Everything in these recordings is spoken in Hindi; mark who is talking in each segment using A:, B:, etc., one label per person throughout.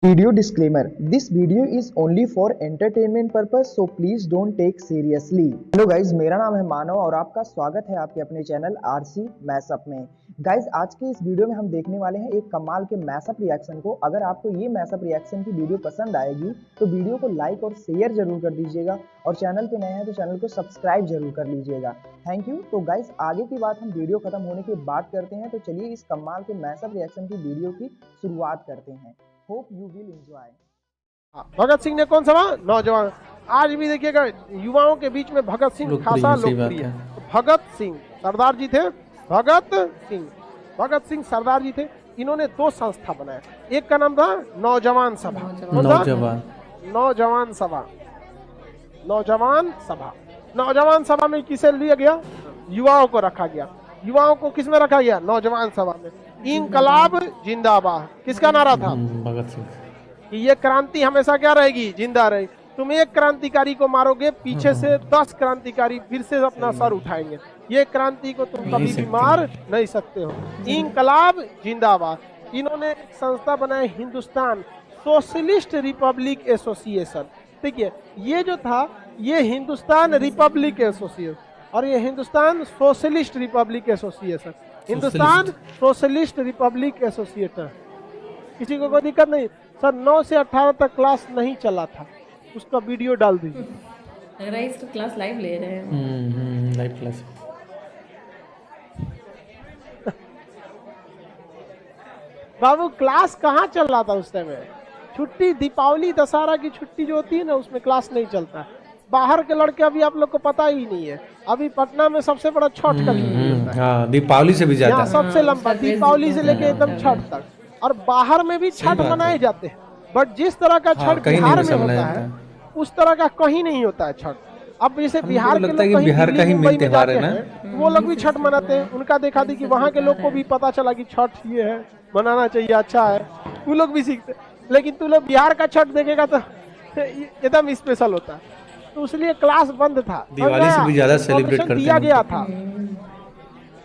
A: Video disclaimer: This video is only for entertainment purpose, so please don't take seriously. Hello guys, मेरा नाम है मानव और आपका स्वागत है आपके अपने चैनल आरसी मैशअप में। गाइज, आज के इस वीडियो में हम देखने वाले हैं एक कमाल के मैशअप रिएक्शन को। अगर आपको ये मैशअप रिएक्शन की वीडियो पसंद आएगी तो वीडियो को लाइक और शेयर जरूर कर दीजिएगा और चैनल पे नए हैं तो चैनल को सब्सक्राइब जरूर कर लीजिएगा। Thank you. तो गाइज, आगे की बात हम वीडियो खत्म होने के बाद करते हैं, तो चलिए इस कमाल के मैशअप रिएक्शन की वीडियो की शुरुआत करते हैं। Hope you will enjoy.
B: Bhagat Singh ने कौन सा नौजवान, आज भी देखिएगा युवाओं के बीच में भगत सिंह खासा लोकप्रिय है। भगत सिंह सरदार जी थे, भगत सिंह सरदार जी थे। इन्होंने दो संस्था बनाया, एक का नाम था नौजवान सभा। नौजवान सभा में किसे लिया गया? युवाओं को रखा गया। युवाओं को किस में रखा गया? नौजवान सभा में। इनकलाब जिंदाबाद किसका नारा था?
C: भगत सिंह।
B: कि ये क्रांति हमेशा क्या रहेगी? जिंदा रहेगी। तुम एक क्रांतिकारी को मारोगे, पीछे से 10 क्रांतिकारी फिर से अपना सर उठाएंगे। ये क्रांति को तुम कभी भी मार नहीं सकते हो। इनकलाब जिंदाबाद। इन्होंने संस्था बनाई हिंदुस्तान सोशलिस्ट रिपब्लिक एसोसिएशन। देखिए, ये जो था ये हिंदुस्तान रिपब्लिक एसोसिएशन और ये Hindustan socialist Republic association. Hindustan socialist Republic association. किसी को कोई दिक्कत नहीं। सर 9 से 18 तक क्लास नहीं चला था, उसका वीडियो डाल दीजिए।
D: लग रहा है इसको क्लास लाइव ले रहे हैं।
C: Live class.
B: बाबू क्लास कहाँ चल रहा था उस टाइम? छुट्टी, दीपावली दशहरा की छुट्टी जो होती है ना, उसमें क्लास नहीं चलता। बाहर के लड़के अभी आप लोग को पता ही नहीं है, अभी पटना में सबसे बड़ा छठ का छुट्टी होता है।
C: हाँ, दीपावली से भी ज्यादा।
B: यहाँ सबसे लंबा दीपावली से लेके एकदम छठ तक। और बाहर में भी छठ मनाए जाते हैं, बट जिस तरह का छठ बिहार में होता है उस तरह का कहीं नहीं होता है छठ। अब जैसे बिहार के लोग कहीं
C: बिहार का ही मेन त्योहार है ना,
B: वो लोग भी छठ मनाते हैं। उनका देखा देखी वहाँ के लोग को भी पता चला कि छठ ये है, मनाना चाहिए, अच्छा है, वो लोग भी सीखते। लेकिन तू लोग बिहार का छठ देखेगा तो एकदम स्पेशल होता है, तो इसलिए क्लास बंद था।
C: दिवाली से भी ज्यादा सेलिब्रेट करते
B: दिया गया था।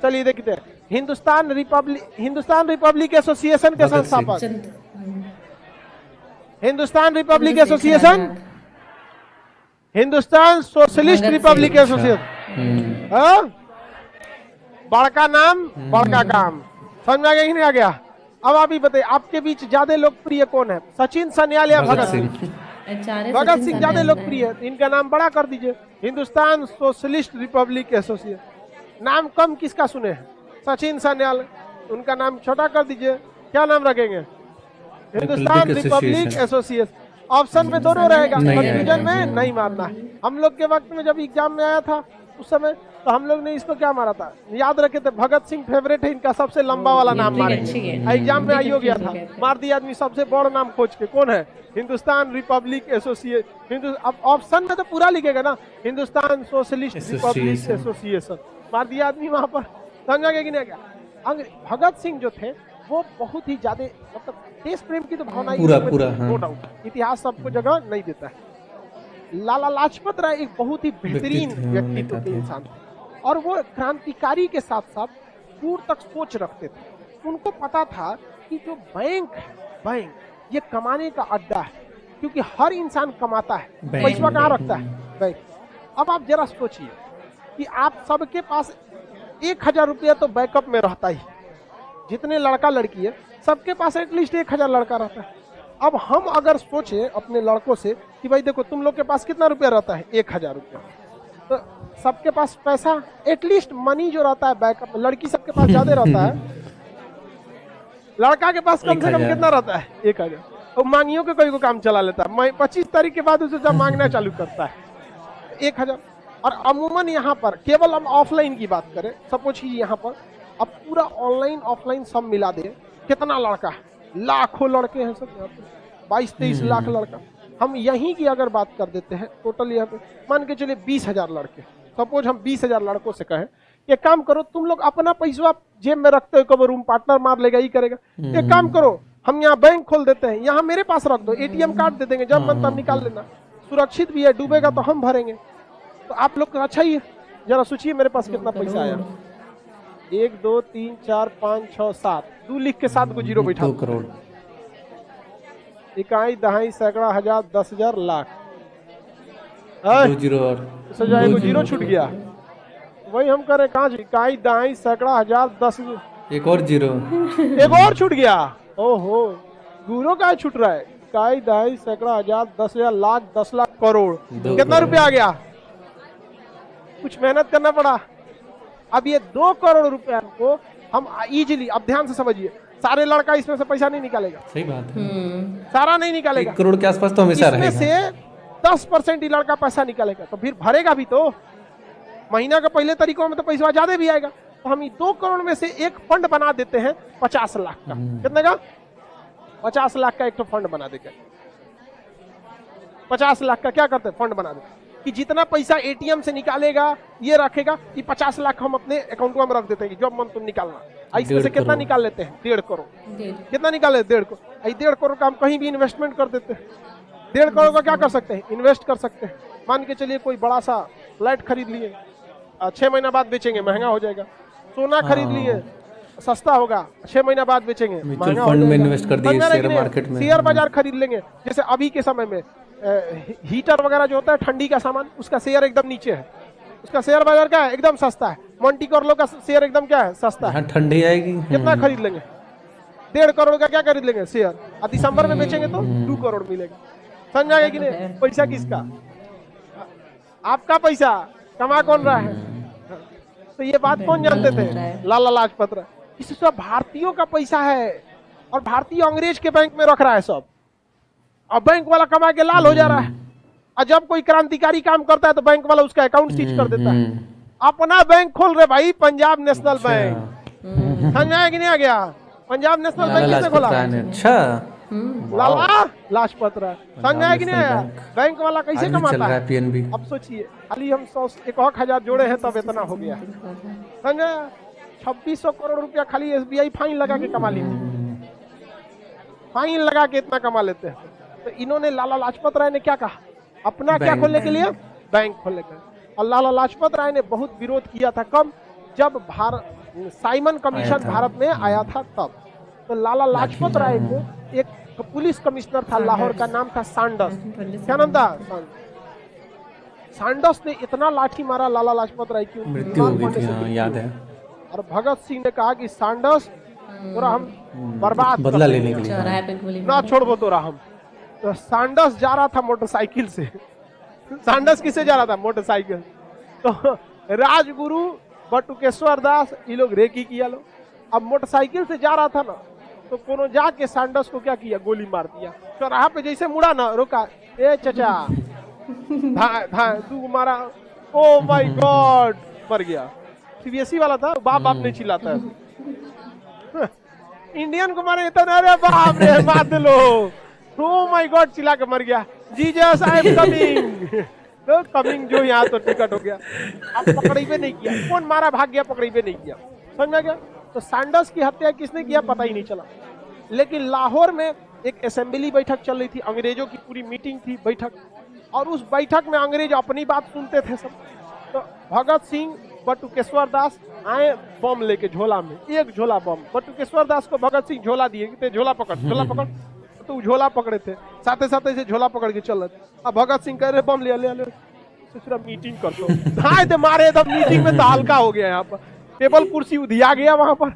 B: चलिए देखते हैं। हिंदुस्तान रिपब्लिक एसोसिएशन के संस्थापक, Hindustan Republic association, Hindustan socialist Republic association. बड़का नाम बड़का काम, समझ में आ गया कि नहीं आ गया? अब आप ही बताइए, आपके बीच ज्यादा लोकप्रिय कौन है? सचिन सन्याल या भगत सिंह? भगत सिंह ज्यादा लोकप्रिय है, इनका नाम बड़ा कर दीजिए। Hindustan socialist Republic association. नाम कम किसका सुने हैं? सचिन सन्याल। उनका नाम छोटा कर दीजिए, क्या नाम रखेंगे? Hindustan Republic association. ऑप्शन में दोनों रहेगा, कंफ्यूजन में नहीं मारना है। हम लोग के वक्त में जब एग्जाम में आया था उस समय, तो हम लोग ने इसको क्या मारा था, याद रखे थे, भगत सिंह फेवरेट है, इनका सबसे लंबा वाला नाम मारे। एग्जाम में आई हो गया था, मार दिया आदमी सबसे बड़ा नाम खोज के। कौन है? Hindustan Republic association. अब ऑप्शन में तो पूरा लिखेगा ना, हिंदुस्तान सोशलिस्ट रिपब्लिक एसोसिएशन, मार दिया आदमी वहां पर। समझा गया कि नहीं गया? भगत सिंह जो थे वो बहुत ही ज्यादा, मतलब देश प्रेम की तो भावना
C: पूरा
B: नो डाउट, इतिहास सबको जगह नहीं देता है। लाला लाजपत राय एक बहुत ही बेहतरीन व्यक्तित्व के इंसान थे और वो क्रांतिकारी के साथ साथ दूर तक सोच रखते थे। उनको पता था कि जो बैंक ये कमाने का अड्डा है, क्योंकि हर इंसान कमाता है, पैसा कहाँ रखता है? बैंक। अब आप जरा सोचिए कि आप सबके पास 1000 रुपया तो बैकअप में रहता ही, जितने लड़का लड़की है सबके पास एटलीस्ट 1000 लड़का रहता है। अब हम अगर सोचे अपने लड़कों से कि भाई देखो तुम लोग के पास कितना रुपया रहता है? 1000 रुपया। तो सबके पास पैसा एटलीस्ट मनी जो रहता है बैकअप, लड़की सबके पास ज्यादा रहता है, लड़का के पास कम से कम कितना रहता है? 1000। और मांगियों के कोई को काम चला लेता है, 25 तारीख के बाद उसे जब मांगना चालू करता है 1000। और अमूमन यहाँ पर केवल हम ऑफलाइन की बात करें, सपोज ही यहाँ पर अब पूरा ऑनलाइन ऑफलाइन सब मिला दे, कितना लड़का है? लाखों लड़के हैं सब यहाँ पे, 22-23 लाख लड़का। हम यहीं की अगर बात कर देते हैं टोटल, यहाँ पे मान के चलिए 20,000 लड़के। सपोज हम 20,000 लड़कों से कहें एक काम करो, तुम लोग अपना पैसा जेब में रखते हो, कब रूम पार्टनर मार लेगा, ही करेगा। एक काम करो, हम यहाँ बैंक खोल देते हैं, यहाँ मेरे पास रख दो, ATM कार्ड दे देंगे, जब मन तब निकाल लेना, सुरक्षित भी है, डूबेगा तो हम भरेंगे। तो आप लोग अच्छा ही है, जरा सोचिए मेरे पास कितना पैसा आया। 1 2 3 4 5 6 7, 2 लिख के 7 को जीरो बैठा।
C: 2 करोड़।
B: इकाई दहाई सैकड़ा हजार 10,000 लाख
C: 2 जीरो और
B: एगो जीरो छूट गया। वही हम कर रहे कहाँ इकाई दहाई सैकड़ा हजार 10
C: एक और जीरो
B: एक और छूट गया। ओहो गुरो का छूट रहा है। इकाई दहाई सैकड़ा हजार 10,000 लाख 10 लाख करोड़ कितना रुपया आ गया? कुछ मेहनत करना पड़ा। अब ये 2 करोड़ रुपया को हम इजीली, अब ध्यान से समझिए, सारे लड़का इसमें से पैसा नहीं निकालेगा।
C: सही बात है।
B: सारा नहीं निकालेगा।
C: 1 करोड़ के आसपास तो हमेशा रहेगा।
B: इसमें से 10% ही लड़का पैसा निकालेगा तो फिर भरेगा भी तो। महीना के पहले तरीकों में तो पैसा ज्यादा भी आएगा। तो हम 2 करोड़ में से एक फंड बना देते हैं 50 लाख का। कितने का? 50 लाख का एक तो फंड बना देंगे। 50 लाख का क्या करते हैं? फंड बना देते कि जितना पैसा एटीएम से निकालेगा ये रखेगा कि 50 लाख हम अपने अकाउंट में रख देते हैं कि जब मन तुम निकालना। इसमें से कितना निकाल लेते हैं? 1.5 करोड़। कितना निकाल लेते? 1.5 करोड़। 1.5 करोड़ का हम कहीं भी इन्वेस्टमेंट कर देते हैं। 1.5 करोड़ का क्या कर सकते हैं? इन्वेस्ट कर सकते हैं। मान के चलिए कोई बड़ा सा फ्लैट खरीद लिए, 6 महीना बाद बेचेंगे, महंगा हो जाएगा। सोना खरीद लिए, सस्ता होगा, 6 महीना बाद बेचेंगे, महंगा हो
C: फंड में
B: जाएगा।
C: इन्वेस्ट कर दिए, शेयर मार्केट में,
B: शेयर बाजार खरीद लेंगे। जैसे अभी के समय में हीटर वगैरह जो होता है ठंडी का सामान, उसका शेयर एकदम नीचे है, उसका शेयर बाजार क्या है? एकदम सस्ता है। मोंटी कार्लो का शेयर एकदम क्या है? सस्ता है।
C: ठंडी आएगी
B: कितना खरीद लेंगे? 1.5 करोड़ का क्या खरीद लेंगे? शेयर। और दिसंबर में बेचेंगे तो 2 करोड़ मिलेगा। समझ आएगा कि नहीं? पैसा किसका? आपका पैसा। कमा कौन रहा है? तो ये बात कौन जानते थे? लाला लाजपत राय। इस सब भारतीयों का पैसा है और भारतीय अंग्रेज के बैंक में रख रहा है सब। अब बैंक वाला कमा के लाल हो जा रहा है। और जब कोई क्रांतिकारी काम करता है तो बैंक वाला उसका अकाउंट सीज कर देता है। अपना बैंक खोल रहे भाई, पंजाब नेशनल बैंक। समझाया कि नहीं आ गया? पंजाब नेशनल बैंक कैसे खोला?
C: अच्छा
B: लाला लाजपत राय। समझाया कि नहीं आया? बैंक वाला कैसे कमाता है?
C: पीएनबी।
B: अब सोचिए, खाली हम 1,000 जोड़े हैं तब इतना हो गया। समझा? 2600 करोड़ रुपया खाली एसबीआई फाइन लगा के कमा लेती। फाइन लगा के इतना कमा लेते हैं। तो इन्होंने, लाला लाजपत राय ने क्या कहा? अपना क्या खोलने के लिए? बैंक खोलने के लिए। और लाला लाजपत राय ने बहुत विरोध किया था। कब? जब साइमन कमीशन भारत में आया था तब। तो लाला लाजपत राय को एक पुलिस कमिश्नर था लाहौर का, नाम था सांडस। क्या नाम था? सांडस ने इतना लाठी मारा लाला लाजपत राय की,
C: मृत्यु हो गई थी, याद है।
B: और भगत सिंह ने कहा कि सांडस तोरा हम बर्बाद
C: बदला लेने के लिए
B: ना छोड़बो तोरा हम। तो सांडस जा रहा था मोटरसाइकिल से। सांडस किसे जा रहा था? मोटरसाइकिल। तो राजगुरु बटुकेश्वर दास ये लोग रेकी किया लो। अब मोटरसाइकिल से जा रहा था ना, तो कोनो जाके सांडस को क्या किया? गोली मार दिया। चौराहा पे जैसे मुड़ा ना, रोका, ए चचा तू मारा। ओ माय गॉड, मर गया। सीबीएसई वाला था, बाप बाप नहीं चिल्लाता है। इंडियन को मारे तो, अरे बाप रे मार लो। ओ माय गॉड चिल्ला के मर गया। Jesus I am coming. तो कमिंग जो यहाँ तो टिकट हो गया। अब पकड़े नहीं किया। कौन मारा? भाग गया, पकड़े नहीं किया। समझ में गया? तो सांडस की हत्या किसने किया पता ही नहीं चला। लेकिन लाहौर में एक असेंबली बैठक चल रही थी, अंग्रेजों की पूरी मीटिंग थी, बैठक। और उस बैठक में अंग्रेज अपनी बात सुनते थे सब। तो भगत सिंह, बटुकेश्वर दास आए बम लेके झोला में, एक झोला बम। बटुकेश्वर दास को भगत सिंह झोला दिए कि झोला पकड़, झोला पकड़। तो झोला पकड़े थे, साथे साथे से झोला पकड़ के चल रहे। अब भगत सिंह कह रहे बम ले ले ले, दूसरा मीटिंग कर दो। धाए थे मारे, तब मीटिंग में तो हल्का हो गया। यहाँ पर टेबल कुर्सी उधिया गया, वहां पर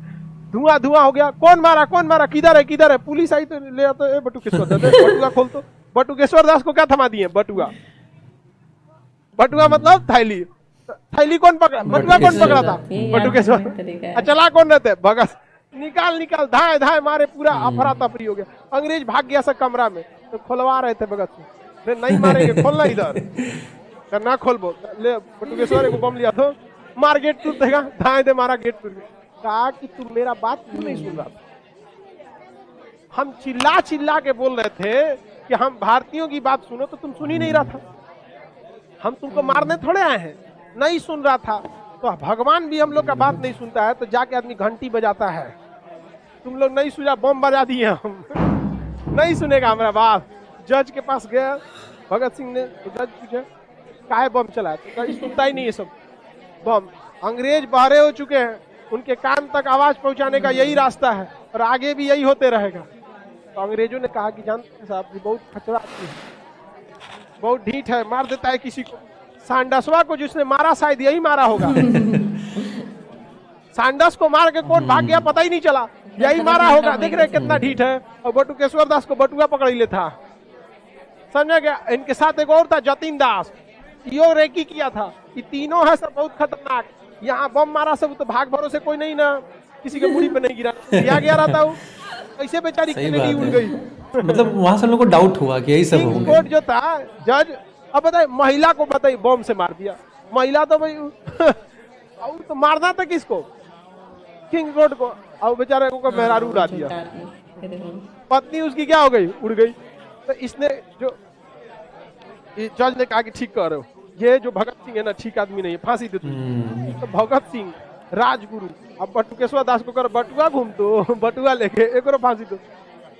B: धुआं धुआं हो गया। कौन मारा? कौन मारा? किधर है? किधर है? पुलिस आई तो ले आता है। बटुकेश्वर दास, बटुआ खोल तो। बटुकेश्वर दास को क्या थमा दिए? बटुआ। बटुआ मतलब थैली। थैली कौन पकड़ा? बटुआ कौन पकड़ा था? बटुकेश्वर। चला कौन रहते? भगत। निकाल निकाल, धाए धाए मारे, पूरा अफरा तफरी हो गया। अंग्रेज भाग गया सब कमरा में। तो खुलवा रहे थे भगत सिंह, नहीं मारेंगे, खोलना इधर। ना खोलबो, ले बटुकेश्वर को बम लिया तो मार, गेट टूट देगा। धाए दे मारा, गेट टूट गया। कहा कि तुम मेरा बात क्यों नहीं सुन रहा था? हम चिल्ला चिल्ला के बोल रहे थे कि हम भारतीयों की बात सुनो, तो तुम सुन ही नहीं रहा था। हम तुमको मारने थोड़े आए हैं। नहीं सुन रहा था। तो भगवान भी हम लोग का बात नहीं सुनता है तो जाके आदमी घंटी बजाता है। तुम लोग नहीं सुना, बम बजा दिए हम। नहीं सुनेगा हमारा बात। जज के पास गया भगत सिंह ने, तो जज पूछे काहे बम चलाया? तो सुनता ही नहीं है सब बम। अंग्रेज बहरे हो चुके हैं, उनके कान तक आवाज पहुंचाने का यही रास्ता है और आगे भी यही होते रहेगा। तो अंग्रेजों ने कहा कि जानते हैं साहब ये बहुत खचरा आदमी है, बहुत ढीठ है, मार देता है किसी को। सांडसवा को जिसने मारा शायद यही मारा होगा। सांडस को मार के कौन भाग गया पता ही नहीं चला, यही मारा होगा। देख रहे कितना ढीठ है। और बटुकेश्वर दास को बटुआ पकड़ ले था, समझा गया। इनके साथ एक और था जतिन दास, यो रेकी किया था। ये तीनों है सब बहुत खतरनाक। यहाँ बम मारा सब तो भाग भरोसे कोई नहीं ना, किसी के मुड़ी पे नहीं गिरा, गया रहता हूँ। कैसे बेचारी कैनेडी उड़ गई।
C: मतलब वहां से लोगों को डाउट हुआ कि यही सब
B: किंग
C: होंगे।
B: कोर्ट जो था जज, अब बताइए महिला को बताइए बम से मार दिया। महिला तो भाई तो मारना था किसको, किंग कोर्ट को। अब बेचारे को मेहरारू उड़ा दिया, पत्नी उसकी क्या हो गई, उड़ गई। तो इसने जो जज ने कहा कि ठीक कर रहे हो, ये जो भगत सिंह है ना ठीक आदमी नहीं है, फांसी दे दो। तो भगत सिंह राजगुरु, अब बटुकेश्वर दास को कर बटुआ घूम तो बटुआ लेके एक और फांसी दो।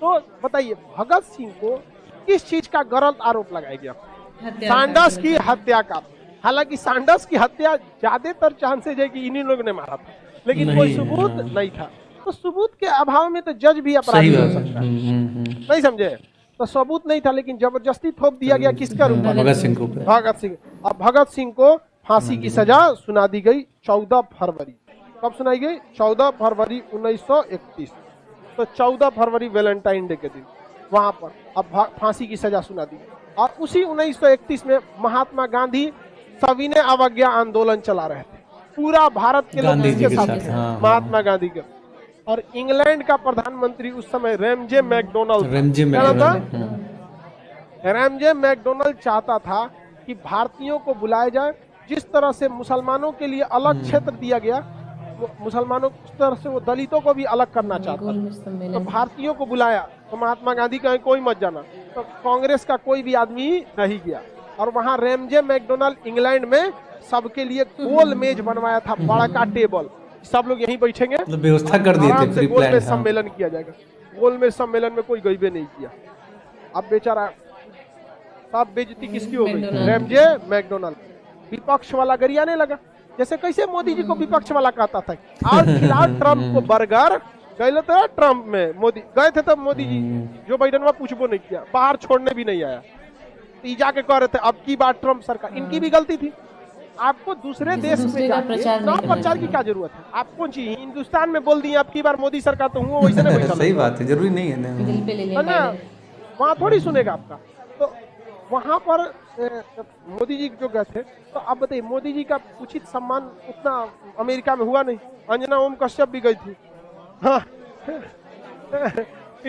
B: तो बताइए भगत सिंह को किस चीज का गलत आरोप लगाया गया, सांडस की हत्या का। हालांकि सांडस की हत्या ज्यादातर चांसेज है कि इन्हीं लोगों ने मारा था, लेकिन कोई सबूत नहीं था। तो सबूत के अभाव में तो जज भी अपराधी हो सकता है, नहीं समझे। तो सबूत नहीं था लेकिन जबरदस्ती थोप दिया गया किसका रूप में,
C: भगत सिंह को।
B: भगत सिंह। अब भगत सिंह को फांसी की सजा सुना दी गई 14 फरवरी। कब सुनाई गई, 14 फरवरी 1931। तो 14 फरवरी वैलेंटाइन डे के दिन वहां पर अब फांसी की सजा सुना दी। और उसी 1931 में महात्मा गांधी सविनय अवज्ञा आंदोलन चला रहे थे, पूरा भारत के लोग इसके साथ थे, महात्मा गांधी के। और इंग्लैंड का प्रधानमंत्री उस समय रैमजे मैकडोनल्ड, रैमजे मैकडोनल्ड चाहता था कि भारतीयों को बुलाया जाए। जिस तरह से मुसलमानों के लिए अलग क्षेत्र दिया गया, मुसलमानों उस तरह से वो दलितों को भी अलग करना चाहता था। तो भारतीयों को बुलाया तो महात्मा गांधी कहे कोई मत जाना, तो कांग्रेस का कोई भी आदमी नहीं गया। और वहां रैमजे मैकडोनल्ड इंग्लैंड में सबके लिए गोल मेज बनवाया था, बड़ा का टेबल, सब लोग यहीं बैठेंगे,
C: व्यवस्था कर दिए थे,
B: गोल में सम्मेलन किया जाएगा। गोल में सम्मेलन में कोई गईबे नहीं किया। अब बेचारा सब बेइज्जती किसकी हो गई, रैमजे मैकडोनल्ड। विपक्ष वाला गरियाने लगा, जैसे कैसे मोदी जी को विपक्ष वाला कहता था। और खिलाओ ट्रम्प को बर्गर, गए तो ट्रम्प में मोदी गए थे, तब मोदी जी जो बाइडन में पूछबो नहीं किया, बाहर छोड़ने भी नहीं आया। तो जाके कह रहे थे अब की बार ट्रम्प सरकार, इनकी भी गलती थी। आपको दूसरे देश में जाके प्रचार की क्या जरूरत है, आप कौन चीज हिंदुस्तान में बोल दिए अब की बार मोदी सरकार, तो हूँ वैसे नहीं बैठा।
C: सही बात है, जरूरी नहीं है
B: ना, वहाँ थोड़ी सुनेगा आपका। तो वहां पर मोदी जी जो गए थे, तो अब बताइए मोदी जी का उचित सम्मान उतना अमेरिका में हुआ नहीं। अंजना ओम कश्यप भी गई थी। हाँ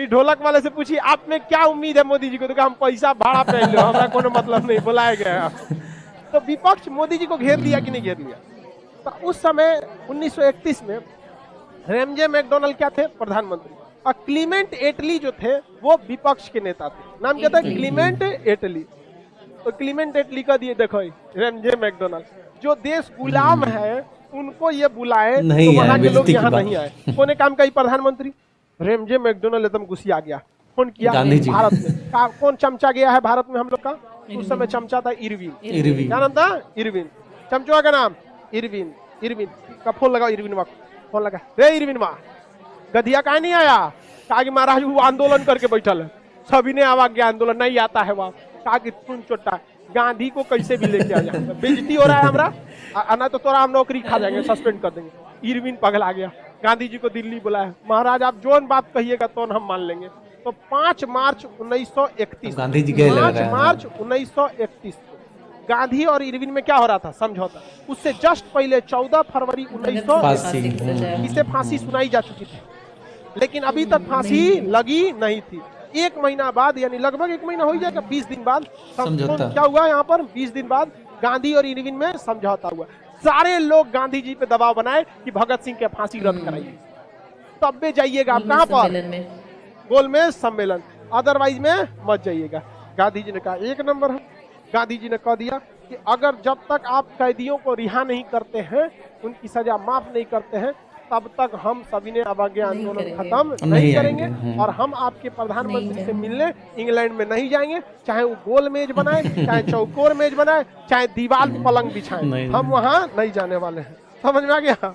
B: ढोलक वाले से पूछिए आप में क्या उम्मीद है मोदी जी को, तो कहा हम पैसा भाड़ा पे लो, हमारा कोनो मतलब नहीं, बुलाया गया। तो विपक्ष मोदी जी को घेर लिया कि नहीं घेर लिया। तो उस समय 1931 में रैमजे मैकडोनल्ड क्या थे, प्रधानमंत्री, और क्लीमेंट एटली जो थे वो विपक्ष के नेता थे। नाम क्या था, क्लीमेंट एटली। तो क्लीमेंट एटली का दिए देखो रैमजे मैकडोनल्ड, जो देश गुलाम है उनको ये बुलाए तो वहां के लोग यहाँ नहीं आए। कोने काम का ही प्रधानमंत्री रैमजे मैकडोनल्ड एकदम गुस्सा गया। फोन किया भारत में, कौन चमचा गया है भारत में हम लोग का, उस समय चमचा था इरविन। क्या नाम था, इरविन। चमचुआ का नाम इरविन। इरविन का फोन लगा, इरविन मा फोन लगा, रे इरविन मा गधिया कहा नहीं आया, कहा कि महाराज वो आंदोलन करके बैठल है, सभी ने अवज्ञा आंदोलन नहीं आता है। वहाँ कहा कि सुन चोटा गांधी को कैसे भी लेके आ जाए, बेइज्जती हो रहा है हमरा, ना तो तोरा हम नौकरी खा जाएंगे, सस्पेंड कर देंगे। इरविन पगला गया, गांधी जी को दिल्ली बुलाया, महाराज आप जो बात कहिएगा तो हम मान लेंगे। तो 5 मार्च 1931,
C: गांधी जी
B: 5 मार्च 1931 गांधी और इरविन में क्या हो रहा था, समझौता। उससे जस्ट पहले 14 फरवरी 1900 इसे फांसी सुनाई जा चुकी थी, लेकिन अभी तक फांसी लगी नहीं थी। 1 महीना बाद, यानी लगभग 1 महीना हो जाएगा, 20 दिन बाद क्या हुआ यहाँ पर, 20 दिन बाद गांधी और इरविन में समझौता हुआ। सारे लोग गांधी जी पे दबाव बनाए कि भगत सिंह के फांसी रद्द कराइए, तब भी जाइएगा आप कहाँ पर, गोलमेज सम्मेलन, अदरवाइज में मत जाइएगा। गांधी जी ने कहा 1 नंबर है। गांधी जी ने कह दिया कि अगर जब तक आप कैदियों को रिहा नहीं करते हैं, उनकी सजा माफ नहीं करते हैं, तब तक हम सभी ने अवज्ञा आंदोलन खत्म नहीं करेंगे और हम आपके प्रधानमंत्री से मिलने इंग्लैंड में नहीं जाएंगे, चाहे वो गोल मेज बनाए, चाहे चौकोर मेज बनाए, चाहे दीवार पलंग बिछाए, हम वहां नहीं जाने वाले हैं। समझ में आ गया।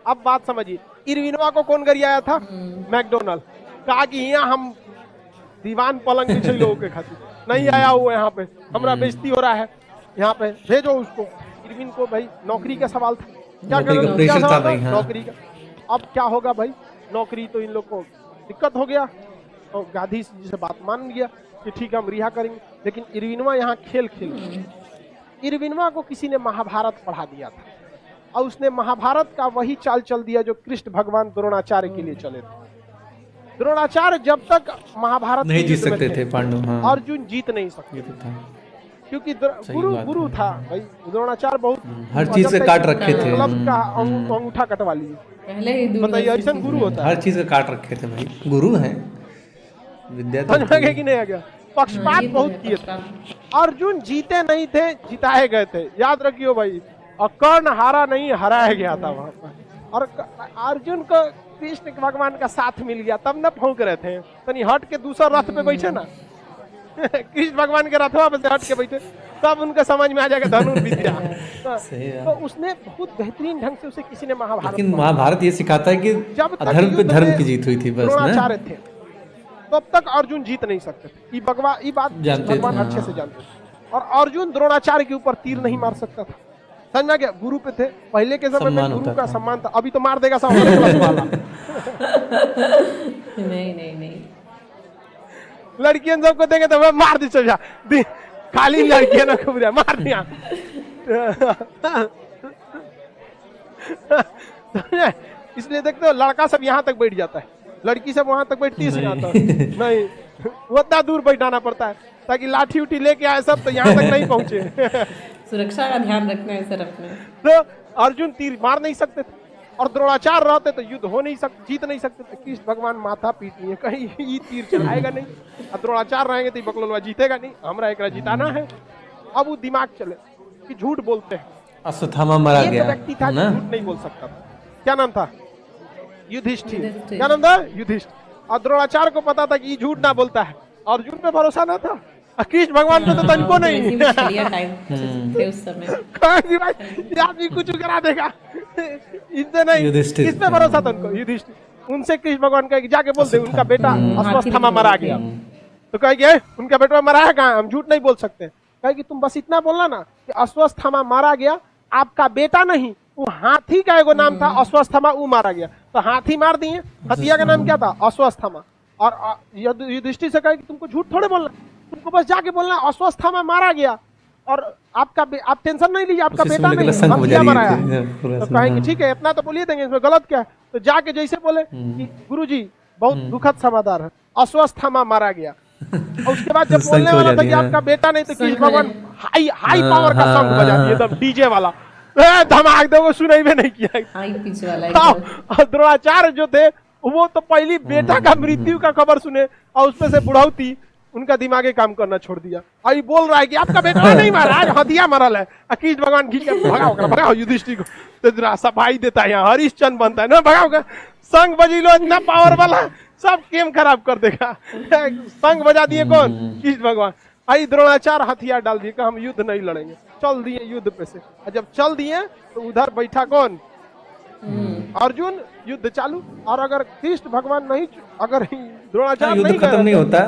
B: अब बात समझिए, इरविनवा को कौन गरियाया था? मैकडोनल्ड। कहा कि यहाँ हम दीवान पलंग बिछे लोगों के खातिर नहीं आया हुआ, यहाँ पे हमारा बेइज्जती हो रहा है, यहाँ पे भेजो उसको। इरविन को भाई नौकरी का सवाल था, क्या करें नौकरी का। अब क्या होगा भाई, नौकरी तो इन लोग को दिक्कत हो गया और गांधी जी से बात मान गया कि ठीक है हम रिहा करेंगे। लेकिन इरविनवा यहाँ खेल इरविनवा को किसी ने महाभारत पढ़ा दिया था और उसने महाभारत का वही चाल चल दिया जो कृष्ण भगवान द्रोणाचार्य के लिए चले थे। द्रोणाचार्य जब तक महाभारत
C: नहीं जीत सकते थे पांडव, हाँ।
B: अर्जुन जीत नहीं सकते थे क्योंकि गुरु था भाई। द्रोणाचार्य बहुत
C: हर चीज से काट रखे थे,
B: का अंगूठा कटवा लिए
D: पहले ही।
B: बताइए ऐसा गुरु होता है,
C: हर चीज से काट रखे थे भाई, गुरु हैं विद्या।
B: समझ में कि नहीं आ गया? पक्षपात बहुत किए थे। अर्जुन जीते नहीं थे, जिताए गए थे, याद रखियो भाई। और कर्ण हारा नहीं, हराया गया था वहां पर। और अर्जुन को कृष्ण भगवान का साथ मिल गया, तब न फौंक रहे थे। तनी हट के दूसरा रथ पे बैठे ना कृष्ण भगवान के रथवा पे से हट के बैठे, तब उनका समझ में आ जाएगा धनुर्विद्या। तो उसने बहुत बेहतरीन ढंग से उसे किसी ने महाभारत,
C: लेकिन महाभारत ये सिखाता है कि अधर्म पे धर्म की जीत हुई थी बस।
B: द्रोणाचार्य थे तब तक अर्जुन जीत नहीं सकते थे। ये बात भगवान अच्छे से जानते थे। और अर्जुन द्रोणाचार्य के ऊपर तीर नहीं मार सकता था, समझ गया? गुरु पे थे, पहले के समय में गुरु का सम्मान था। अभी तो मार देगा सब हमारे क्लास वाला।
D: नहीं
B: लड़कियों सबको देंगे तो मैं मार दी, चल खाली लड़कियां ना खूब मार दिया। इसलिए देखते हो लड़का सब यहाँ तक बैठ जाता है, लड़की सब वहां तक बैठती है नहीं, वो इतना दूर बैठाना पड़ता है ताकि लाठी उठी लेके आए सब तो यहाँ तक नहीं पहुंचे।
D: सुरक्षा का ध्यान रखना है सर अपने।
B: तो अर्जुन तीर मार नहीं सकते थे और द्रोणाचार्य रहते तो युद्ध हो नहीं सकते, जीत नहीं सकते थे। कृष्ण भगवान माथा पीट लिए, कहीं ये तीर चलाएगा नहीं, और द्रोणाचार्य रहेंगे तो बकलोलवा जीतेगा नहीं, हमरा एक जिताना है। अब वो दिमाग चले कि झूठ बोलते हैं।
C: अश्वत्थामा मारा गया,
B: व्यक्ति था झूठ नहीं बोल सकता था, क्या नाम था? युधिष्ठिर। क्या नाम था? युधिष्ठिर। और द्रोणाचार्य को पता था कि ये झूठ ना बोलता है, अर्जुन पे भरोसा ना था, कृष्ण भगवान पे तो तनिको नहीं।
D: उस समय
B: आदमी कुछ करा देगा, इनसे नहीं, किस पे भरोसा था उनको? युधिष्ठिर। उनसे कृष्ण भगवान कहे जाके बोल दे उनका बेटा अश्वत्थामा मारा गया। तो कहेगी उनका बेटा मराया कहाँ, हम झूठ नहीं बोल सकते। कहेगी तुम बस इतना बोलना ना कि अश्वत्थामा मारा गया, आपका बेटा नहीं, वो हाथी का एगो नाम था अश्वत्थामा, वो मारा गया। तो हाथी मार दिए, हथिया का नाम क्या था? अश्वत्थामा। और युधिष्ठिर से कहे कि तुमको झूठ थोड़े बोलना, तुमको बस जाके बोलना अश्वत्थामा मारा गया और आप टेंशन नहीं लीजिए, आपका बेटा नहीं, हथिया मराया। तो कहेंगे ठीक है इतना तो बोलिए देंगे, इसमें गलत क्या है? तो जाके जैसे बोले कि गुरुजी बहुत दुखद समाचार है, अश्वत्थामा मारा गया। और उसके बाद जब बोलने वाला था कि आपका बेटा नहीं, तो कृष्ण भगवान हाई पावर का शंख बजा दिए, एकदम डीजे वाला, धमाक दो, सुनाई भी नहीं किया।
D: हाई पिच वाला।
B: द्रोणाचार्य जो थे वो तो पहली बेटा का मृत्यु का खबर सुने और उसमें से बुढ़ाउती, उनका दिमागे काम करना छोड़ दिया। और बोल रहा है कि आपका बेटा नहीं मारा, आज हथिया मरल है। कृष्ण भगवान खींच के भगाओ युधिष्ठिर को, तो सफाई देता है यहाँ, हरिश्चंद्र बनता है ना, भगाओ संग बजी लो, इतना पावर वाला सब गेम खराब कर देगा। संग बजा दिए कौन? कृष्ण भगवान। आई द्रोणाचार्य हथियार डाल दिए, हम युद्ध नहीं लड़ेंगे, चल दिए युद्ध पे से। और जब चल दिए तो उधर बैठा कौन? अर्जुन। युद्ध चालू। और अगर कृष्ण भगवान नहीं, अगर द्रोणाचार्य नहीं
C: खत्म नहीं होता,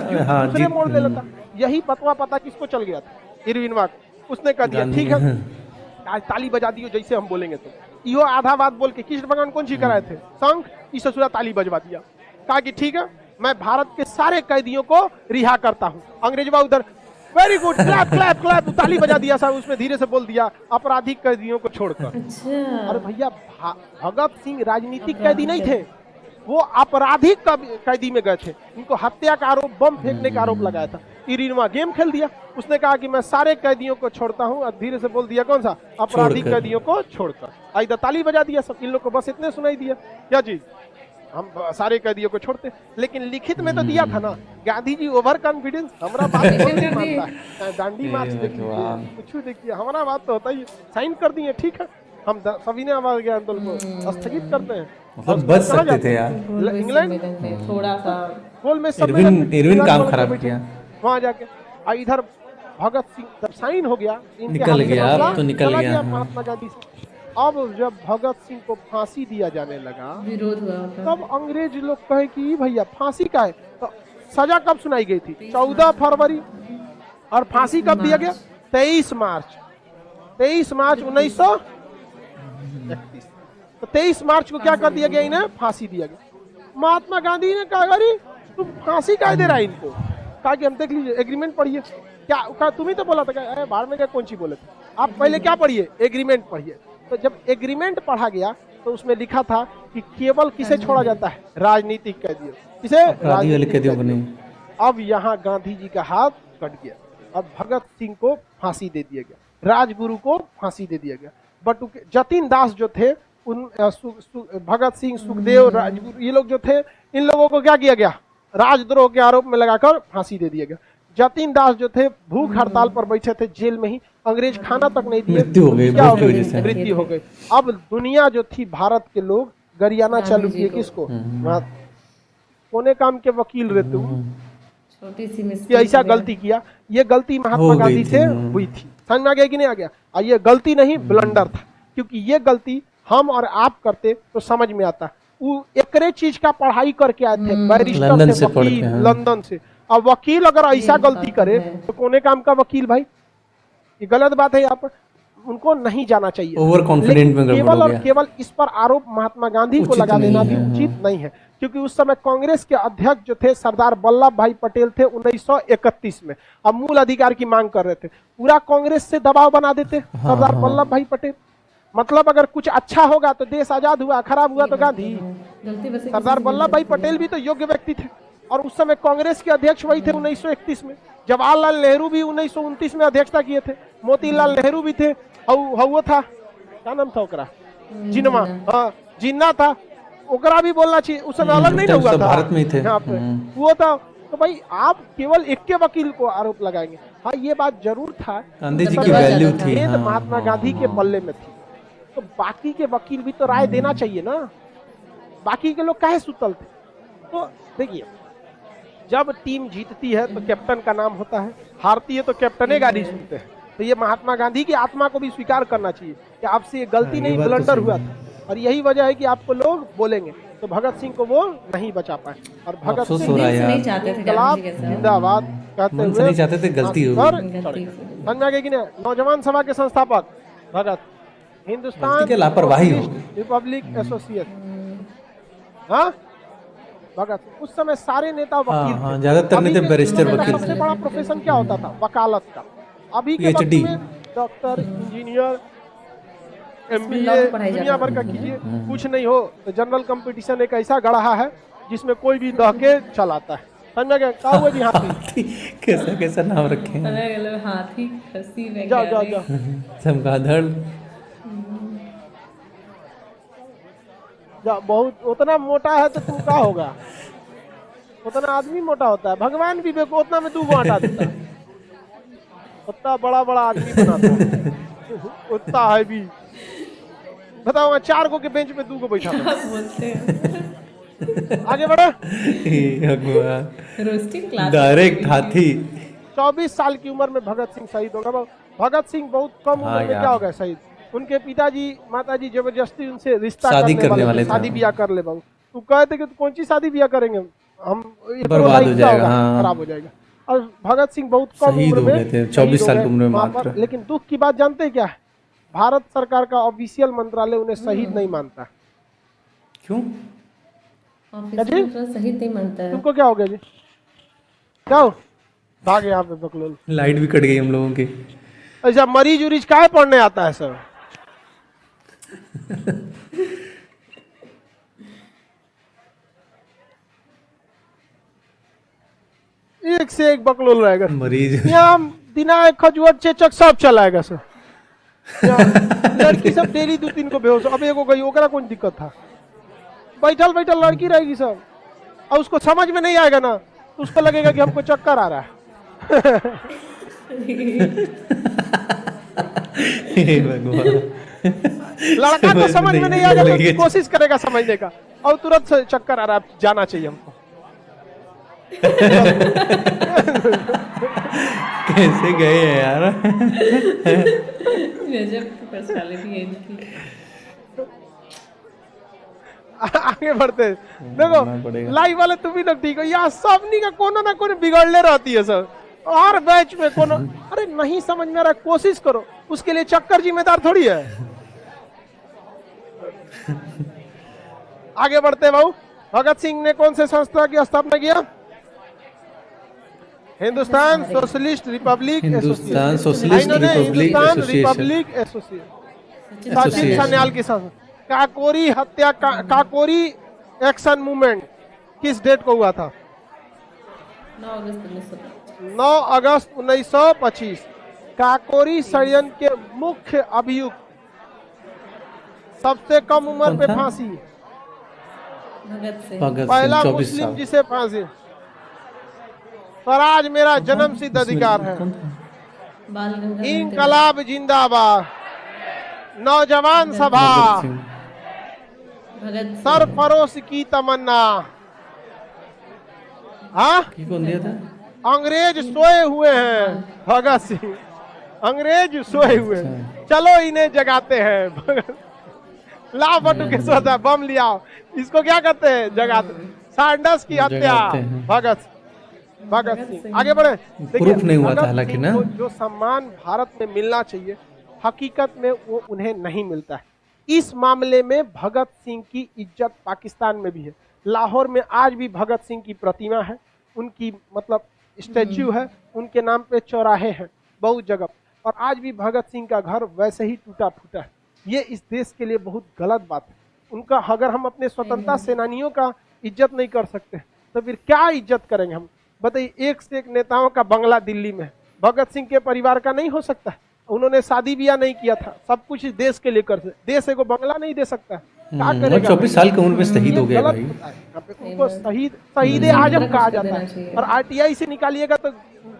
B: दूसरे मोड़ ले लेता। यही बतवा पता किसको चल गया था? इरविनवा को। उसने कह दिया ठीक है आज ताली बजा दियो जैसे हम बोलेंगे। तो यो आधा बात बोल के कृष्ण भगवान कौन सी कराए थे? शंख। इस ससुरा ताली बजवा दिया, कहा कि ठीक है मैं भारत के सारे कैदियों को रिहा करता हूँ। अंग्रेजवा उधर very good, clap clap clap, ताली बजा दिया साहब। उसमें धीरे से बोल दिया आपराधिक कैदियों को छोड़कर। अरे भैया भगत सिंह राजनीतिक कैदी नहीं थे, वो आपराधिक कैदी में गए थे। उनको हत्या का आरोप, बम फेंकने का आरोप लगाया था। इरविनवा गेम खेल दिया, उसने कहा कि मैं सारे कैदियों को छोड़ता हूँ, और धीरे से बोल दिया कौन सा? आपराधिक कैदियों को छोड़कर। आई ताली बजा दिया सब। इन लोग को बस इतने सुनाई दिया क्या जी, हम सारे कैदियों को छोड़ते। लेकिन लिखित में तो दिया था ना, गांधी जी ओवर कॉन्फिडेंस, हमारा बात नहीं मानता है। दांडी मार्च देखिए, कुछ देखिए, हमारा बात तो होता ही। साइन कर दिए, ठीक है हम सभी ने आवाज आंदोलन को स्थगित करते हैं।
C: मतलब बच सकते थे यार,
B: इंग्लैंड
D: थोड़ा सा
B: गोल में
C: इरविन काम खराब किया
B: वहां जाके। इधर भगत सिंह जब साइन हो गया,
C: निकल गया, अब तो निकल गया।
B: महात्मा गांधी से अब जब भगत सिंह को फांसी दिया जाने लगा,
D: विरोध हुआ होगा।
B: तब अंग्रेज लोग कहे कि भैया फांसी का है, तो सजा कब सुनाई गई थी? 14 फरवरी। और फांसी कब दिया गया? 23 मार्च 1931। तो 23 मार्च को क्या कर दिया गया? इन्हें फांसी दिया गया। महात्मा गांधी ने कहा अरे तुम फांसी क्या दे रहा है इनको? कहा कि हम देख लीजिए, एग्रीमेंट पढ़िए। क्या तुम ही तो बोला था? अरे बाहर में क्या कौन सी बोले थे आप? पहले क्या पढ़िए? एग्रीमेंट पढ़िए। तो जब एग्रीमेंट पढ़ा गया तो उसमें लिखा था कि केवल किसे छोड़ा जाता है? राजनीतिक कैदियों। किसे? राजनीतिक कैदियों। अब यहाँ गांधी जी का हाथ कट गया और भगत सिंह को फांसी दे दिया गया, राजगुरु को फांसी दे दिया गया। बट जतिन दास जो थे, उन भगत सिंह, सुखदेव, राजगुरु, ये लोग जो थे, इन लोगों को क्या किया गया? राजद्रोह के आरोप में लगाकर फांसी दे दिया गया। जतिन दास जो थे भूख हड़ताल पर बैठे थे जेल में ही, अंग्रेज खाना तक नहीं दिए,
C: मृत्यु हो गई।
B: मृत्यु हो गई। अब दुनिया जो थी, भारत के लोग गरियाना चालू किए किसको? कोने काम के वकील रहते हुए
D: छोटी सी मिस्टेक
B: कि ऐसा गलती किया। ये गलती महात्मा गांधी से हुई थी। समझ में आ गया कि नहीं आ गया? और ये गलती नहीं, ब्लंडर था। क्योंकि ये गलती हम और आप करते तो समझ में आता। वो एकरे चीज का पढ़ाई करके आए थे, बैरिस्टर थे, वकील, लंदन से। अब वकील अगर ऐसा गलती करे तो कोने काम का वकील भाई, ये गलत बात है। यहाँ पर उनको नहीं जाना चाहिए।
C: ओवर कॉन्फिडेंट में
B: केवल और केवल इस पर आरोप महात्मा गांधी को लगा देना भी उचित नहीं है। क्योंकि उस समय कांग्रेस के अध्यक्ष जो थे सरदार वल्लभ भाई पटेल थे 1931 में। अब मूल अधिकार की मांग कर रहे थे, पूरा कांग्रेस से दबाव बना देते सरदार वल्लभ भाई पटेल। मतलब अगर कुछ अच्छा होगा तो देश आजाद हुआ, खराब हुआ तो गांधी। सरदार वल्लभ भाई पटेल भी तो योग्य व्यक्ति थे और उस समय कांग्रेस के अध्यक्ष वही थे 1931 में। जवाहरलाल नेहरू भी 1929 में अध्यक्षता किए थे। मोतीलाल नेहरू भी थे। वो था, क्या नाम था ओकरा? जिन्ना। हाँ, जिन्ना था। ओकरा भी बोलना चाहिए, उस समय अलग नहीं हुआ था,
C: भारत में ही थे।
B: यहाँ पे वो था। तो भाई आप केवल एक के वकील को आरोप लगाएंगे। हाँ, ये बात जरूर था,
C: गांधी जी की वैल्यू थी,
B: महात्मा गांधी के पल्ले में थी। तो बाकी के वकील भी तो राय देना चाहिए ना। बाकी के लोग काहे सुतल थे? तो देखिए, जब टीम जीतती है तो कैप्टन का नाम होता है, हारती है तो कैप्टन गाड़ी सुनते हैं। तो ये महात्मा गांधी की आत्मा को भी स्वीकार करना चाहिए कि आपसे ये गलती नहीं, ब्लंडर हुआ था। और यही वजह है कि आपको लोग बोलेंगे। तो भगत सिंह को वो नहीं बचा पाए। और भगत सिंह
D: नहीं चाहते थे
B: जिंदाबाद कहते हुए
C: नहीं चाहते थे, गलती हो गई।
B: समझ में आ गया कि नहीं? नौजवान सभा के संस्थापक भगत, हिंदुस्तान
C: के लापरवाही हो
B: रिपब्लिक एसोसिएशन। हाँ, भगत उस समय सारे नेता वकील थे।
C: ज्यादातर नेता बैरिस्टर वकील।
B: सबसे बड़ा प्रोफेशन क्या होता था? वकालत का। अभी के वक्त में डॉक्टर, इंजीनियर, MBA दुनिया भर का कीजिए, कुछ नहीं हो तो जनरल कंपटीशन एक ऐसा गढ़ा है जिसमें कोई भी दह के चलाता है। समझ में गया? क्या हुआ जी? हाथी।
C: कैसा कैसा नाम रखे हैं?
D: अलग-अलग हाथी, खसी,
B: जाओ
C: चमगादड़।
B: बहुत उतना मोटा है तो तू क्या होगा? उतना आदमी मोटा होता है। भगवान भी देखो उतना में 2 गो आटा देता है। उतना बड़ा बड़ा आदमी बनाता है, उतना है भी। बताओ 4 गो के बेंच पे 2 गो बैठा था।
D: बोलते हैं
B: आगे बढ़ो।
D: रोस्टिंग क्लास
C: डायरेक्ट हाथी।
B: 24 साल की उम्र में भगत सिंह शहीद हो गए। भगत सिंह बहुत कम उम्र में क्या हो गए शहीद? उनके पिताजी माताजी जबरदस्ती उनसे रिश्ता करने वाले थे, शादी ब्याह कर ले बाबू। तू कहते कि कौन सी शादी ब्याह करेंगे, हम
C: बर्बाद हो जाएगा,
B: खराब हो जाएगा। और भगत सिंह बहुत कम उम्र में
C: 24 साल की उम्र में मात्र।
B: लेकिन दुख की बात जानते हैं क्या है? भारत सरकार का ऑफिशियल मंत्रालय उन्हें शहीद नहीं मानता।
C: क्यों?
D: शहीद नहीं मानता है।
B: तुमको क्या हो गया जी? क्या हो? भागे यहाँ पे बकलोल।
C: लाइट भी कट गई हम लोगों की।
B: ऐसा मरीज उरीज काहे पढ़ने आता है सर? एक से एक बकलोल रहेगा
C: मरीज।
B: यहाँ दिनाए खजुआ चेचक सब चलाएगा सर। लड़की सब डेली 2-3 को बेहोश। अब एगो गई, ओकरा कौन दिक्कत था? बैठल बैठल लड़की रहेगी सब, और उसको समझ में नहीं आएगा ना, तो उसको लगेगा कि हमको चक्कर आ रहा है। लड़का को समझ में नहीं आएगा तो कोशिश करेगा समझने का, और तुरंत से चक्कर आ रहा है, जाना चाहिए हमको।
C: कैसे गए हैं यार?
D: गजब की पर्सनालिटी है इनकी।
B: आगे बढ़ते हैं। देखो लाइव वाले तुम भी लोग ठीक हो, यहाँ सबनी का कोनो ना कोनो बिगड़ले रहती है सब, और बैच में कोनो अरे नहीं समझ में आ रहा, कोशिश करो, उसके लिए चक्कर जिम्मेदार थोड़ी है। आगे बढ़ते बाबू। भगत सिंह ने कौन से संस्था की स्थापना किया? Hindustan socialist Republic
C: Hindustan socialist
B: Republic association. Sachin Sanyal की संस्था। काकोरी हत्या काकोरी एक्शन मूवमेंट किस डेट को हुआ था? 9 अगस्त 1925। काकोरी षड्यंत्र के मुख्य अभियुक्त, सबसे कम उम्र पे फांसी, पहला मुस्लिम जिसे फांसी। स्वराज मेरा जन्म सिद्ध अधिकार है। इंकलाब जिंदाबाद। नौजवान सभा। सरफरोश की तमन्ना। हाँ,
C: कौन दिया था?
B: अंग्रेज सोए हुए हैं। भगत सिंह। अंग्रेज सोए हुए हैं, चलो इन्हें जगाते हैं। ला बटू के सोचा बम लिया, इसको क्या करते हैं? जगाते। सैंडर्स की हत्या। भगत सिंह। आगे बढ़े।
C: प्रूफ नहीं हुआ था हालांकि ना।
B: जो सम्मान भारत में मिलना चाहिए, हकीकत में वो उन्हें नहीं मिलता है। इस मामले में भगत सिंह की इज्जत पाकिस्तान में भी है। लाहौर में आज भी भगत सिंह की प्रतिमा है, उनकी मतलब स्टैच्यू है, उनके नाम पे चौराहे हैं बहुत जगह, और आज भी भगत सिंह का घर वैसे ही टूटा फूटा है। ये इस देश के लिए बहुत गलत बात है। उनका अगर हम अपने स्वतंत्रता सेनानियों का इज्जत नहीं कर सकते तो फिर क्या इज्जत करेंगे हम? बताइए, एक से एक नेताओं का बंगला दिल्ली में, भगत सिंह के परिवार का नहीं हो सकता? उन्होंने शादी ब्याह नहीं किया था, सब कुछ इस देश के लिए कर सकते। देश को बंगला नहीं दे सकता, क्या करेगा?
C: 24 साल की उम्र में शहीद हो गया भाई।
B: उनको शहीद आजम कहा जाता है। और आरटीआई से निकालिएगा तो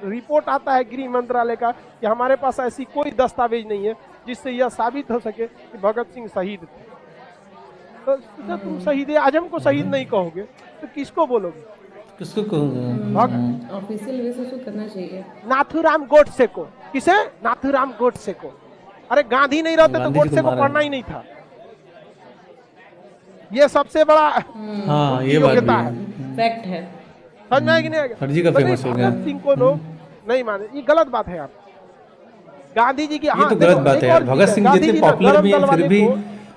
B: रिपोर्ट आता है गृह मंत्रालय का कि हमारे पास ऐसी कोई दस्तावेज नहीं है जिससे यह साबित हो सके कि भगत सिंह शहीद थे। तो तुम शहीद आजम को शहीद नहीं कहोगे तो किसको बोलोगे?
C: किसको
D: ऑफिशियल वे से करना चाहिए।
B: नाथूराम गोडसे को। किसे? नाथूराम गोडसे को। अरे गांधी नहीं रहते तो गोडसे को पढ़ना ही नहीं था। ये सबसे बड़ा
C: हाँ, ये बात भी है,
D: फैक्ट है।
B: समझ में कि नहीं?
C: फर्जी का फेमस हो गया।
B: भगत सिंह को लोग नहीं माने, ये गलत बात है। आप गांधी जी की,
C: ये तो गलत बात है। भगत सिंह जितने पॉपुलर भी हैं फिर भी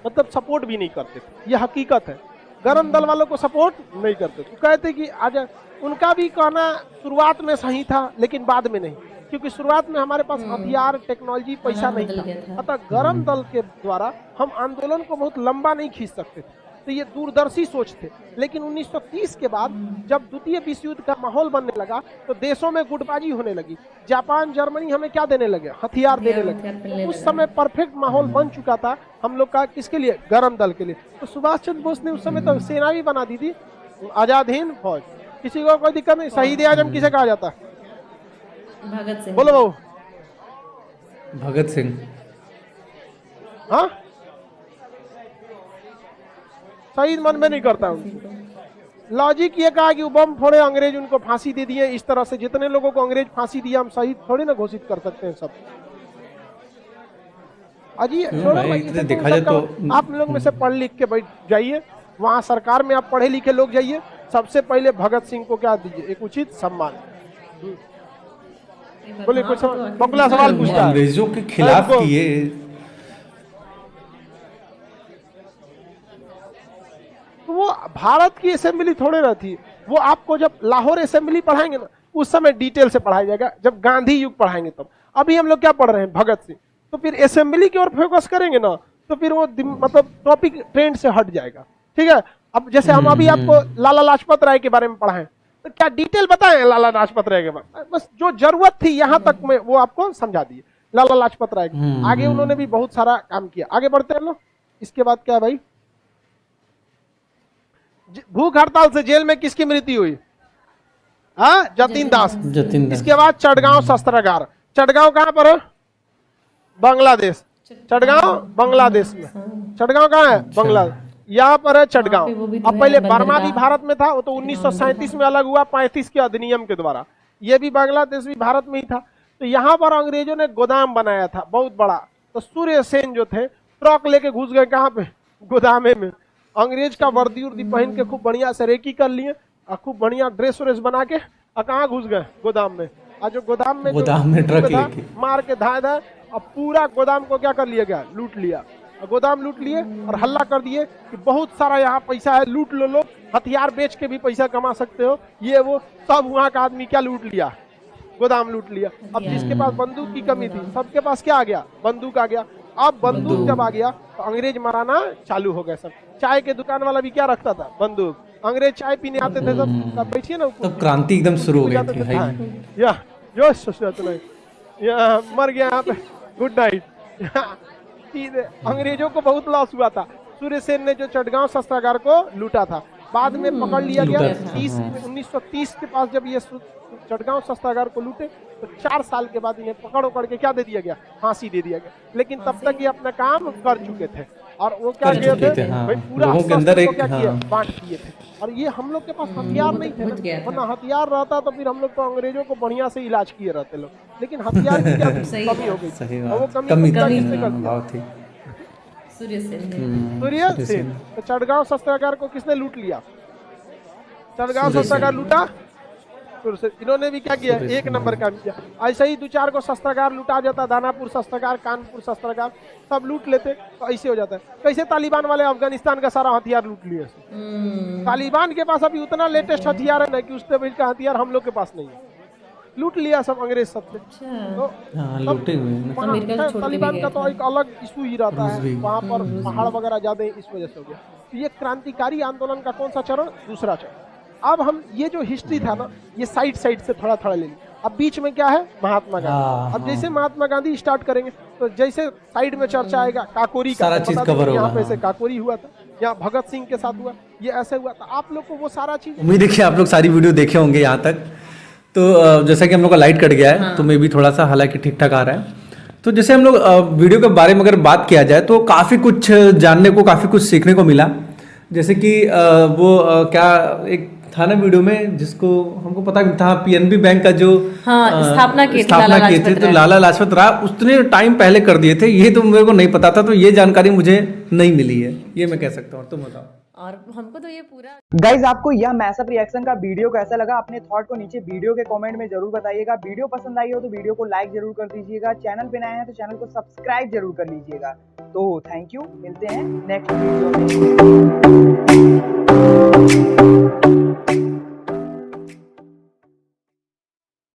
B: मतलब सपोर्ट भी नहीं करते थे, ये हकीकत है। गरम दल वालों को सपोर्ट नहीं करते थे। कहते कि आज उनका भी कहना शुरुआत में सही था लेकिन बाद में नहीं, क्योंकि शुरुआत में हमारे पास हथियार, टेक्नोलॉजी, पैसा नहीं था। अतः गरम दल के द्वारा हम आंदोलन को बहुत लंबा नहीं खींच सकते थे, तो ये दूरदर्शी सोच थे। लेकिन 1930 के बाद जब द्वितीय विश्व युद्ध का माहौल बनने लगा तो देशों में गुटबाजी होने लगी। जापान, जर्मनी हमें क्या देने लगे? हथियार देने लगे। उस समय परफेक्ट माहौल बन चुका था हम लोग का, किसके लिए? गरम दल के लिए। तो सुभाष चंद्र बोस ने उस समय तो सेना भी बना दी थी, आजाद हिंद फौज। किसी को कोई दिक्कत नहीं। शहीद आजम किसे कहा जाता है?
D: भगत सिंह।
B: बोलो बाबू।
C: भगत सिंह।
B: हाँ, शहीद मन में नहीं करता उनको। लॉजिक ये कहा कि वो बम फोड़े, अंग्रेज उनको फांसी दे दिए। इस तरह से जितने लोगों को अंग्रेज फांसी दिया हम शहीद थोड़ी ना घोषित कर सकते हैं सब। अजी देखा जाए तो आप लोग में से पढ़ लिख के बैठ जाइए, वहां सरकार में आप पढ़े लिखे लोग जाइए, सबसे पहले भगत सिंह को क्या दीजिए? एक उचित सम्मान। बोले कुछ बकुला सवाल पूछता है।
C: अंग्रेजों के खिलाफ किए।
B: तो वो भारत की असेंबली थोड़े रहती है। वो आपको जब लाहौर असेंबली पढ़ाएंगे ना, उस समय डिटेल से पढ़ाया जाएगा। जब गांधी युग पढ़ाएंगे तब। अभी हम लोग क्या पढ़ रहे हैं? भगत सिंह। तो फिर असेंबली की ओर फोकस करेंगे ना तो फिर वो मतलब टॉपिक ट्रेंड से हट जाएगा। ठीक है। अब जैसे हम अभी आपको लाला लाजपत राय के बारे में पढ़ाएं तो क्या डिटेल बताएं लाला लाजपत राय के बारे? बस जो जरूरत थी यहाँ तक में वो आपको समझा दिए लाला लाजपत राय। आगे उन्होंने भी बहुत सारा काम किया। आगे बढ़ते हैं लोग। इसके बाद क्या है भाई? भूख हड़ताल से जेल में किसकी मृत्यु हुई? हाँ, जतिन दास। इसके बाद चटगांव शस्त्रागार। चटगांव कहाँ पर है? बांग्लादेश। चटगांव बांग्लादेश में। चटगांव कहाँ है? बांग्लादेश। यहाँ पर है चटगांव। अब पहले बर्मा भी भारत में था, वो तो 1937 में अलग हुआ 35 के अधिनियम के द्वारा। ये भी बांग्लादेश भी भारत में ही था। तो यहाँ पर अंग्रेजों ने गोदाम बनाया था बहुत बड़ा। तो सूर्य सेन जो थे ट्रक लेके घुस गए कहाँ पे? गोदामे में। अंग्रेज का वर्दी उर्दी पहन के खूब बढ़िया से रेकी कर लिए और खूब बढ़िया ड्रेस व्रेस बना के और कहाँ घुस गए गोदाम में। और जो गोदाम में
C: ट्रक
B: था,
C: लेके
B: मार के धाए धाए और पूरा गोदाम को क्या कर लिया गया, लूट लिया। गोदाम लूट लिए और हल्ला कर दिए कि बहुत सारा यहाँ पैसा है, लूट लो लोग, हथियार बेच के भी पैसा कमा सकते हो, ये वो सब वहाँ का आदमी क्या लूट लिया, गोदाम लूट लिया। अब जिसके पास बंदूक की कमी थी सबके पास क्या आ गया, बंदूक आ गया। अब बंदूक जब आ गया तो अंग्रेज माराना चालू हो गए सब। चाय के दुकान वाला भी क्या रखता था, बंदूक। अंग्रेज चाय पीने आते थे सब बैठिए ना,
C: तब क्रांति एकदम शुरू हो गई थी भाई।
B: या जो सोचना यहाँ मर गया यहाँ पे, गुड नाइट। अंग्रेजों को बहुत लॉस हुआ था। सूर्यसेन ने जो चटगांव शस्त्रागार को लूटा था, बाद में पकड़ लिया गया। 1930 के पास जब ये चटगांव शस्त्रागार को लूटे तो 4 साल के बाद इन्हें पकड़ के क्या दे दिया गया, फांसी दे दिया गया। लेकिन तब तक ये अपना काम कर चुके थे और वो क्या किए थे,
C: हाँ।
B: भाई पूरा
C: लोगों के अंदर एक
B: क्या किया, बांट दिए थे। और ये हम लोग के पास हथियार नहीं थे ना, वरना हथियार रहता तो फिर हम लोग तो अंग्रेजों को बढ़िया से इलाज किए रहते लोग। लेकिन हथियार की क्या कमी हो गई थी, और वो कमी किसने कर दिया, सूर्यसेन। तो चटगांव शस्त्रागार को किसने लूट लिया, चटगांव शस्त्रागार लूटा इन्होंने भी क्या किया, एक नंबर काम किया। ऐसे ही 2-4 को शस्त्रागार लूटा जाता, दानापुर शस्त्रागार, कानपुर शस्त्रागार, सब लूट लेते तो ऐसे हो जाता है। कैसे तालिबान वाले अफगानिस्तान का सारा हथियार लूट लिए। तालिबान के पास अभी उतना लेटेस्ट हथियार है ना कि उससे का हथियार हम लोग के पास नहीं है, लूट लिया सब अंग्रेज सबसे। तो तालिबान का तो एक अलग इशू ही रहता है, वहाँ पर पहाड़ वगैरह ज्यादा इस वजह से हो गया। तो ये क्रांतिकारी आंदोलन का कौन सा चरण, दूसरा चरण। अब हम ये जो हिस्ट्री था ना, ये साइड से थोड़ा ले ली। अब बीच में क्या है, महात्मा गांधी। अब जैसे महात्मा गांधी स्टार्ट करेंगे तो जैसे साइड में चर्चा आएगा काकोरी का,
C: सारा चीज कवर होगा।
B: यहाँ पे से काकोरी हुआ था, यहाँ भगत सिंह के साथ हुआ, ये ऐसे हुआ था। आप लोग को वो सारा चीज,
C: उम्मीद है कि आप लोग सारी वीडियो देखे होंगे यहाँ तक। तो जैसा कि हम लोग का लाइट कट गया है तो मे भी थोड़ा सा हालांकि ठीक ठाक आ रहा है। तो जैसे हम लोग वीडियो के बारे में अगर बात किया जाए तो काफ़ी कुछ जानने को, काफ़ी कुछ सीखने को मिला। जैसे कि क्या एक था ना वीडियो में, जिसको हमको पता था पीएनबी बैंक का जो
D: स्थापना किए थे
C: तो लाला लाजपत राय उसने टाइम पहले कर दिए थे। ये तो मेरे को नहीं पता था, तो ये जानकारी मुझे नहीं मिली है, ये मैं कह सकता हूँ। तुम बताओ।
D: और हमको तो ये पूरा
A: गाइज आपको यह मैसअप रिएक्शन का वीडियो कैसा लगा, अपने थॉट को नीचे वीडियो के कमेंट में जरूर बताइएगा। वीडियो पसंद आई हो तो वीडियो को लाइक जरूर कर दीजिएगा। चैनल पे नए हैं तो चैनल को सब्सक्राइब जरूर कर लीजिएगा। तो थैंक यू, मिलते हैं नेक्स्ट वीडियो में।